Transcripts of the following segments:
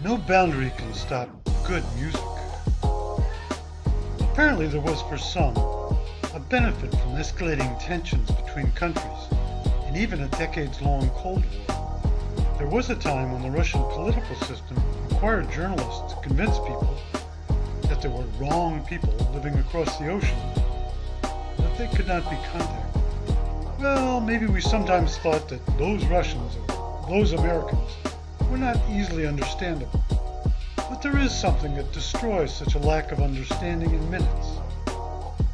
No boundary can stop good music. Apparently there was for some a benefit from escalating tensions between countries and even a decades-long Cold War. There was a time when the Russian political system required journalists to convince people that there were wrong people living across the ocean, that they could not be contacted. Well, maybe we sometimes thought that those Russians or those Americans were not easily understandable. But there is something that destroys such a lack of understanding in minutes.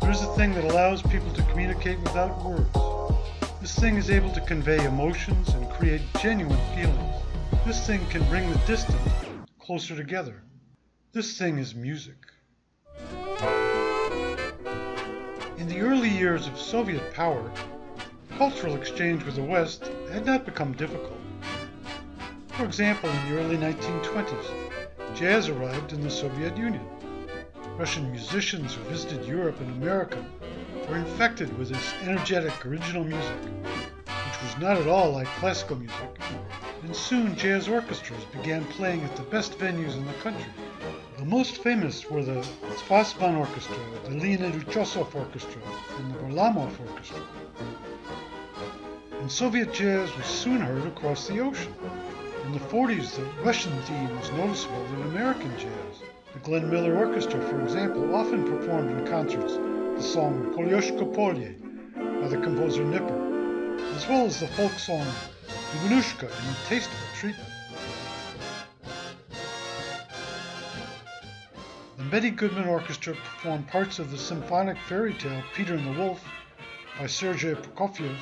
There is a thing that allows people to communicate without words. This thing is able to convey emotions and create genuine feelings. This thing can bring the distant closer together. This thing is music. In the early years of Soviet power, cultural exchange with the West had not become difficult. For example, in the early 1920s, jazz arrived in the Soviet Union. Russian musicians who visited Europe and America were infected with this energetic original music, which was not at all like classical music, and soon jazz orchestras began playing at the best venues in the country. The most famous were the Spasman Orchestra, the Leonid Uchosov Orchestra, and the Varlamov Orchestra. And Soviet jazz was soon heard across the ocean. In the 40s, the Russian theme was noticeable in American jazz. The Glenn Miller Orchestra, for example, often performed in concerts the song Polyoshko Polye by the composer Nipper, as well as the folk song Ivanushka in Tasteful Treatment. The Betty Goodman Orchestra performed parts of the symphonic fairy tale Peter and the Wolf by Sergei Prokofiev,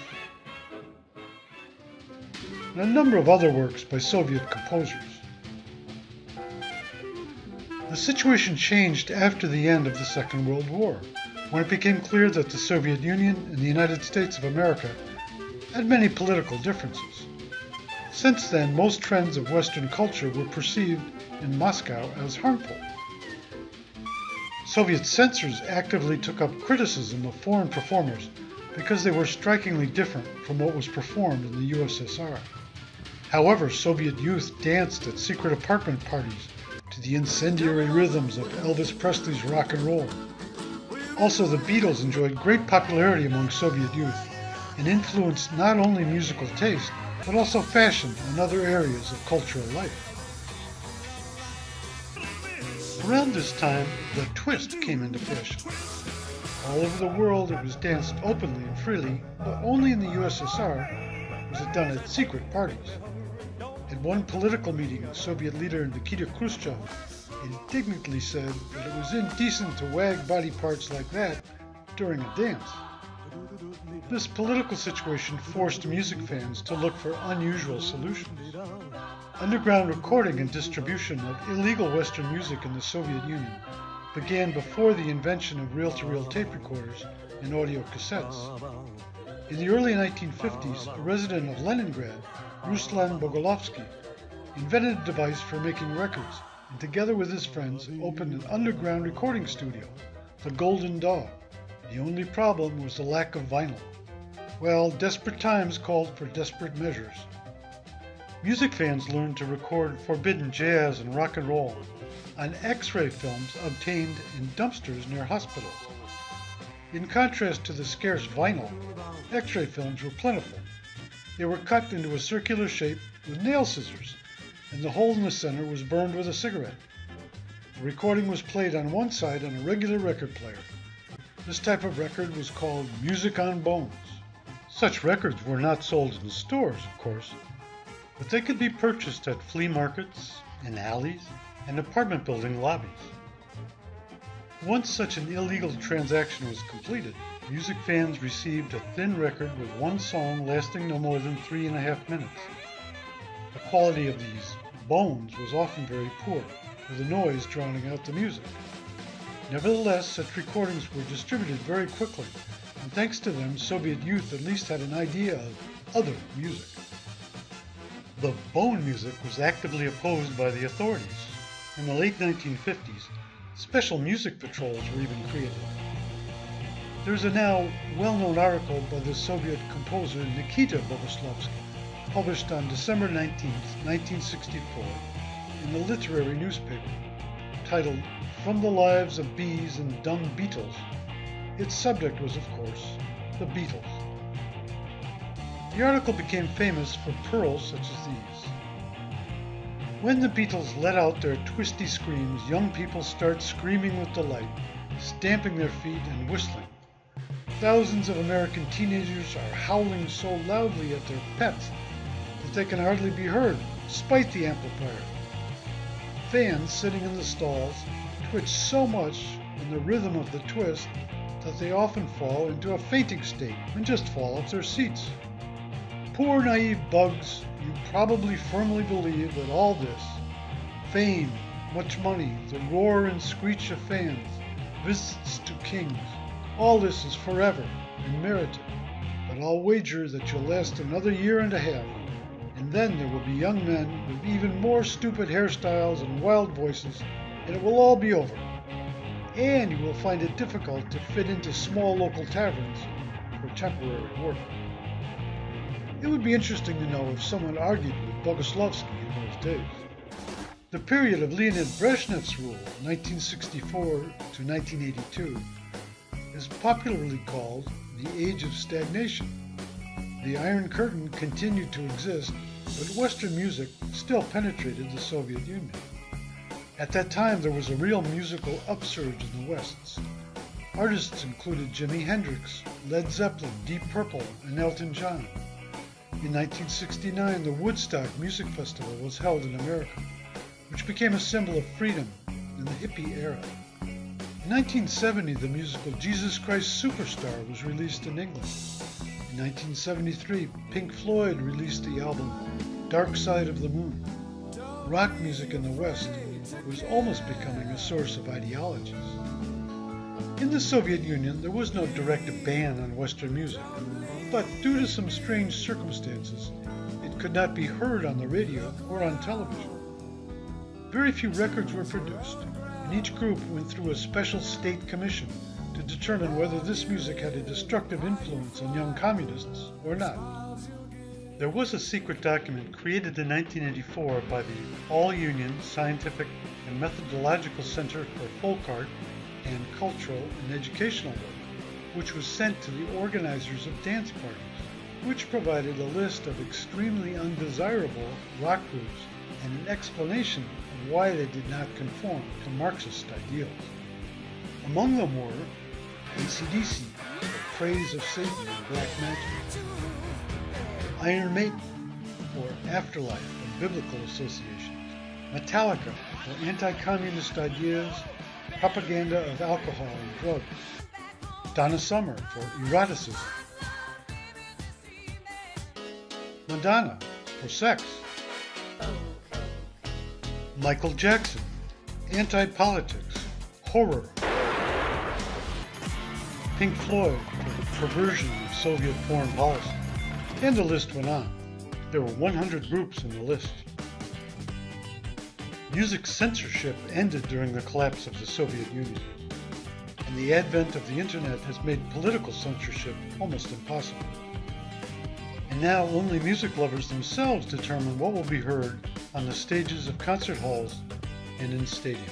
and a number of other works by Soviet composers. The situation changed after the end of the Second World War, when it became clear that the Soviet Union and the United States of America had many political differences. Since then, most trends of Western culture were perceived in Moscow as harmful. Soviet censors actively took up criticism of foreign performers because they were strikingly different from what was performed in the USSR. However, Soviet youth danced at secret apartment parties to the incendiary rhythms of Elvis Presley's rock and roll. Also, the Beatles enjoyed great popularity among Soviet youth and influenced not only musical taste, but also fashion and other areas of cultural life. Around this time, the twist came into fashion. All over the world it was danced openly and freely, but only in the USSR was it done at secret parties. At one political meeting, the Soviet leader Nikita Khrushchev indignantly said that it was indecent to wag body parts like that during a dance. This political situation forced music fans to look for unusual solutions. Underground recording and distribution of illegal Western music in the Soviet Union began before the invention of reel-to-reel tape recorders and audio cassettes. In the early 1950s, a resident of Leningrad, Ruslan Bogolovsky, invented a device for making records, and together with his friends opened an underground recording studio, the Golden Dog. The only problem was the lack of vinyl. Well, desperate times called for desperate measures. Music fans learned to record forbidden jazz and rock and roll on X-ray films obtained in dumpsters near hospitals. In contrast to the scarce vinyl, X-ray films were plentiful. They were cut into a circular shape with nail scissors, and the hole in the center was burned with a cigarette. The recording was played on one side on a regular record player. This type of record was called music on bones. Such records were not sold in stores, of course, but they could be purchased at flea markets, in alleys, and apartment building lobbies. Once such an illegal transaction was completed, music fans received a thin record with one song lasting no more than 3.5 minutes. The quality of these bones was often very poor, with the noise drowning out the music. Nevertheless, such recordings were distributed very quickly, and thanks to them, Soviet youth at least had an idea of other music. The bone music was actively opposed by the authorities. In the late 1950s, special music patrols were even created. There's a now well-known article by the Soviet composer Nikita Bogoslovsky, published on December 19, 1964, in a literary newspaper titled "From the Lives of Bees and Dumb Beetles." Its subject was, of course, the Beatles. The article became famous for pearls such as these. When the Beatles let out their twisty screams, young people start screaming with delight, stamping their feet and whistling. Thousands of American teenagers are howling so loudly at their pets that they can hardly be heard, despite the amplifier. Fans sitting in the stalls twitch so much in the rhythm of the twist that they often fall into a fainting state and just fall off their seats. Poor naive bugs, you probably firmly believe that all this, fame, much money, the roar and screech of fans, visits to kings, all this is forever and merited. But I'll wager that you'll last another year and a half, and then there will be young men with even more stupid hairstyles and wild voices, and it will all be over. And you will find it difficult to fit into small local taverns for temporary work. It would be interesting to know if someone argued with Boguslavsky in those days. The period of Leonid Brezhnev's rule, 1964 to 1982, is popularly called the Age of Stagnation. The Iron Curtain continued to exist, but Western music still penetrated the Soviet Union. At that time, there was a real musical upsurge in the West. Artists included Jimi Hendrix, Led Zeppelin, Deep Purple, and Elton John. In 1969, the Woodstock Music Festival was held in America, which became a symbol of freedom in the hippie era. In 1970, the musical Jesus Christ Superstar was released in England. In 1973, Pink Floyd released the album Dark Side of the Moon. Rock music in the West was almost becoming a source of ideologies. In the Soviet Union, there was no direct ban on Western music, but due to some strange circumstances, it could not be heard on the radio or on television. Very few records were produced, and each group went through a special state commission to determine whether this music had a destructive influence on young communists or not. There was a secret document created in 1984 by the All-Union Scientific and Methodological Center for Folk Art and Cultural and Educational Work, which was sent to the organizers of dance parties, which provided a list of extremely undesirable rock groups and an explanation of why they did not conform to Marxist ideals. Among them were AC/DC, for praise of Satan and black magic; Iron Maiden, for afterlife and biblical associations; Metallica, for anti-communist ideas, propaganda of alcohol and drugs; Donna Summer, for eroticism; Madonna, for sex; Michael Jackson, anti-politics, horror; Pink Floyd, for perversion of Soviet foreign policy. And the list went on. There were 100 groups in the list. Music censorship ended during the collapse of the Soviet Union, and the advent of the internet has made political censorship almost impossible. And now only music lovers themselves determine what will be heard on the stages of concert halls and in stadiums.